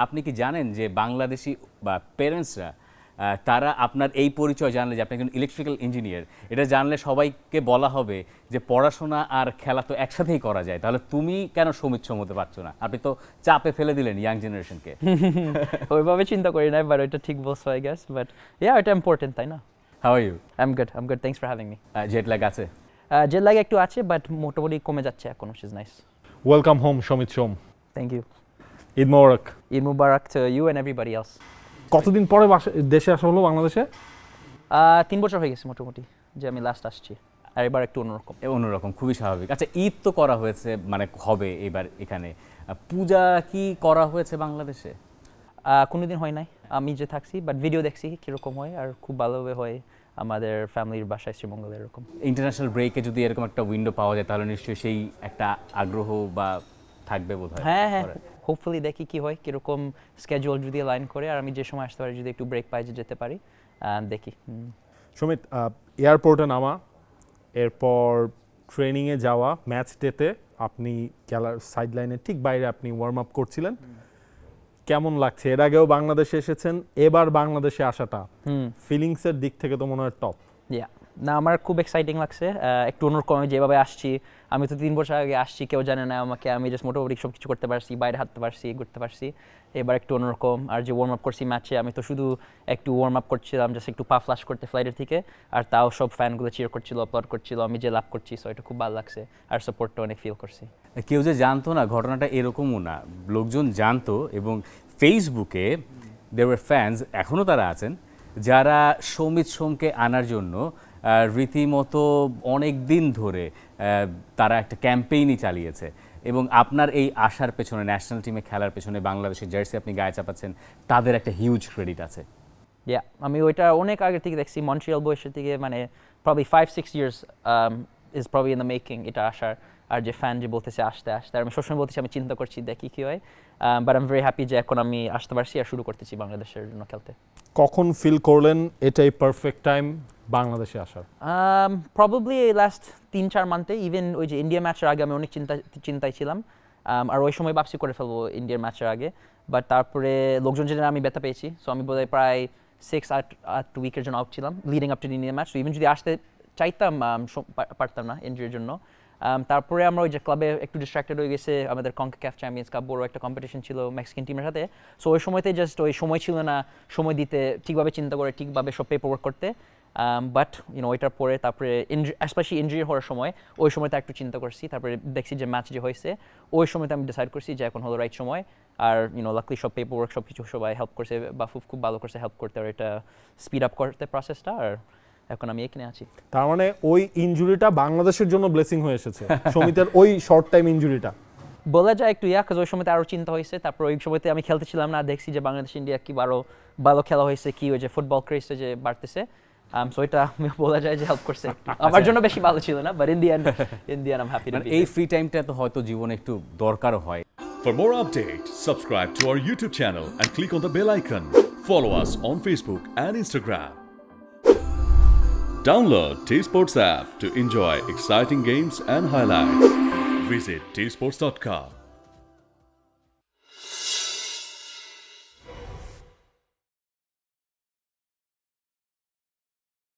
আপনি কি জানেন যে বাংলাদেশি বা প্যারেন্টসরা তারা আপনার এই পরিচয় জানলে যে আপনি একজন ইলেকট্রিক্যাল ইঞ্জিনিয়ার, এটা জানলে সবাইকে বলা হবে যে পড়াশোনা আর খেলা তো একসাথেই করা যায়, তাহলে তুমি কেন সমিচ্ছম হতে পারছো না? আপনি তো চাপে ফেলে দিলেন ইয়াং জেনারেশনকে। ওইভাবে চিন্তা করি না, বাট ওইটা ঠিক বলছো আই গেস, বাট ইয়া এটা ইম্পর্টেন্ট, তাই না? How are you? I am good, thanks for having me. Jet lag আছে? জেট ল্যাগ একটু আছে, বাট মোটামুটি কমে যাচ্ছে এখন, which is nice. Welcome home Samit Som. Thank you. Eid মোবারক। Eid Mubarak to you and everybody else. কতদিন পরে দেশে আসা হলো বাংলাদেশে? 3 বছর হয়ে গেছে মোটামুটি যে আমি লাস্ট আসছি, আর এবার একটু অন্যরকম, খুবই স্বাভাবিক। আচ্ছা, ঈদ তো করা হয়েছে, মানে হবে এবার এখানে, পূজা কি করা হয়েছে বাংলাদেশে? কোনোদিন হয় নাই, আমি যে থাকছি, বাট ভিডিও দেখছি কীরকম হয়, আর খুব ভালোভাবে হয় আমাদের ফ্যামিলির বাসায় শ্রীমঙ্গলে। এরকম ইন্টারন্যাশনাল ব্রেকে যদি এরকম একটা উইন্ডো পাওয়া যায় তাহলে নিশ্চয়ই সেই একটা আগ্রহ বা থাকবে বোধহয়। হ্যাঁ, হোপফুলি দেখি কি হয়, কীরকম স্কেজুয়াল যদি লাইন করে, আর আমি যে সময় আসতে পারি যদি একটু ব্রেক পাই যেতে পারি, দেখি। সুমিত, এয়ারপোর্টে নামা, এরপর ট্রেনিংয়ে যাওয়া, ম্যাচ ডেতে আপনি খেলার সাইড লাইনের ঠিক বাইরে আপনি ওয়ার্ম আপ করছিলেন, কেমন লাগছে? এর আগেও বাংলাদেশে এসেছেন, এবার বাংলাদেশে আসাটা ফিলিংসের দিক থেকে তো মনে হয় টপ। না, আমার খুব এক্সাইটিং লাগছে, একটু অন্যরকম যেভাবে আসছি। আমি তো 3 বছর আগে আসছি, কেউ জানে না আমাকে, আমি জাস্ট মোটামুটি সব কিছু করতে পারছি, বাইরে হাঁটতে পারছি, ঘুরতে পারছি। এবার একটু অন্যরকম, আর যে ওয়ার্ম আপ করছি ম্যাচে, আমি তো শুধু একটু ওয়ার্ম আপ করছিলাম, জাস্ট একটু পা ফ্লাশ করতে ফ্লাইটের থেকে, আর তাও সব ফ্যানগুলো চিয়ার করছিল, অ্যাপ্লড করছিল, আমি যে লাভ করছি, সো এটা খুব ভালো লাগছে, আর সাপোর্টটা অনেক ফিল করছি। কেউ যে জানতো না, ঘটনাটা এরকমও না, লোকজন জানতো, এবং ফেসবুকে দেয়ার ওয়্যার ফ্যান্স, এখনও তারা আছেন, যারা সমিত সোমকে আনার জন্য রীতিমতো অনেক দিন ধরে তারা একটা ক্যাম্পেইনই চালিয়েছে, এবং আপনার এই আসার পেছনে, ন্যাশনাল টিমে খেলার পেছনে, বাংলাদেশের জার্সি আপনি গায়ে চাপাচ্ছেন, তাদের একটা হিউজ ক্রেডিট আছে। আমি ওইটা অনেক আগে থেকে দেখছি, মন্ট্রিয়াল বয়সের থেকে, মানে probably 5-6 years is probably in the making এটা আসার। আর যে ফ্যান যে বলতেছে আসতে আসতে, আর আমি সবসময় বলতেছি আমি চিন্তা করছি দেখি কী হয়, but I am very happy যে এখন আমি আসতে পারছি আর শুরু করতেছি বাংলাদেশের জন্য খেলতে। কখন ফিল করলেন এটাই পারফেক্ট টাইম বাংলাদেশে আসার? প্রবাবলি লাস্ট 3-4 মান্থে, ইভেন ওই যে ইন্ডিয়া ম্যাচের আগে আমি অনেক চিন্তায় ছিলাম, আর ওই সময় ভাবছি করে ফেলবো ইন্ডিয়ার ম্যাচের আগে, বাট তারপরে লোকজন জেনে আমি ব্যথা পেয়েছি, সো আমি বোধহয় প্রায় 6-8 উইকের জন্য আউট ছিলাম leading up to India match. So even যদি আসতে চাইতাম পারতাম না ইনজুরির জন্য। তারপরে আমরা ওই যে ক্লাবে একটু ডিস্ট্রাক্টেড হয়ে গেছে, আমাদের কনকাকাফ চ্যাম্পিয়ন্স কাপ বড় একটা কম্পিটিশন ছিল মেক্সিকান টিমের সাথে, সো ওই সময়তে জাস্ট ওই সময় ছিল না সময় দিতে, ঠিকভাবে চিন্তা করে ঠিকভাবে সব পেপার ওয়ার্ক করতে। বাট ওইটার পরে তারপরে স্পেশালি ইনজুরি হওয়ার সময়, ওই সময়টা একটু চিন্তা করছি, তারপরে দেখছি যে ম্যাচ যে হয়েছে, ওই সময়তে আমি ডিসাইড করছি যে এখন হলো রাইট সময়। আর লাকলি সব পেপার ওয়ার্ক সব কিছু সবাই হেল্প করছে, বাফুফ খুব ভালো করছে হেল্প করতে, আর এটা স্পিড আপ করতে প্রসেসটা, আর এখন আমি এখানে আছি। তার মানে ওই ইনজুরিটা বাংলাদেশের জন্য ব্লেসিং হয়ে এসেছে, সমিতের ওই শর্ট টাইম ইনজুরিটা বলা যায় একটু, কাজ ওই সময়তে আরও চিন্তা হয়েছে। তারপর ওই সময়তে আমি খেলতেছিলাম না, দেখছি যে বাংলাদেশ ইন্ডিয়া কি ভালো খেলা হয়েছে, কি ওই যে ফুটবল ক্রেজটা যে বাড়তেছে, সো এটা বলা যায় যে হেল্প করছে। আমার জন্য বেশি ভালো ছিল না, but in the end I am happy. এই ফ্রি টাইমটা তো হয়তো জীবনে একটু দরকারও হয়। For more updates, subscribe to our YouTube channel and click on the bell icon. Follow us on Facebook and Instagram. Download T-Sports app to enjoy exciting games and highlights. Visit tsports.com.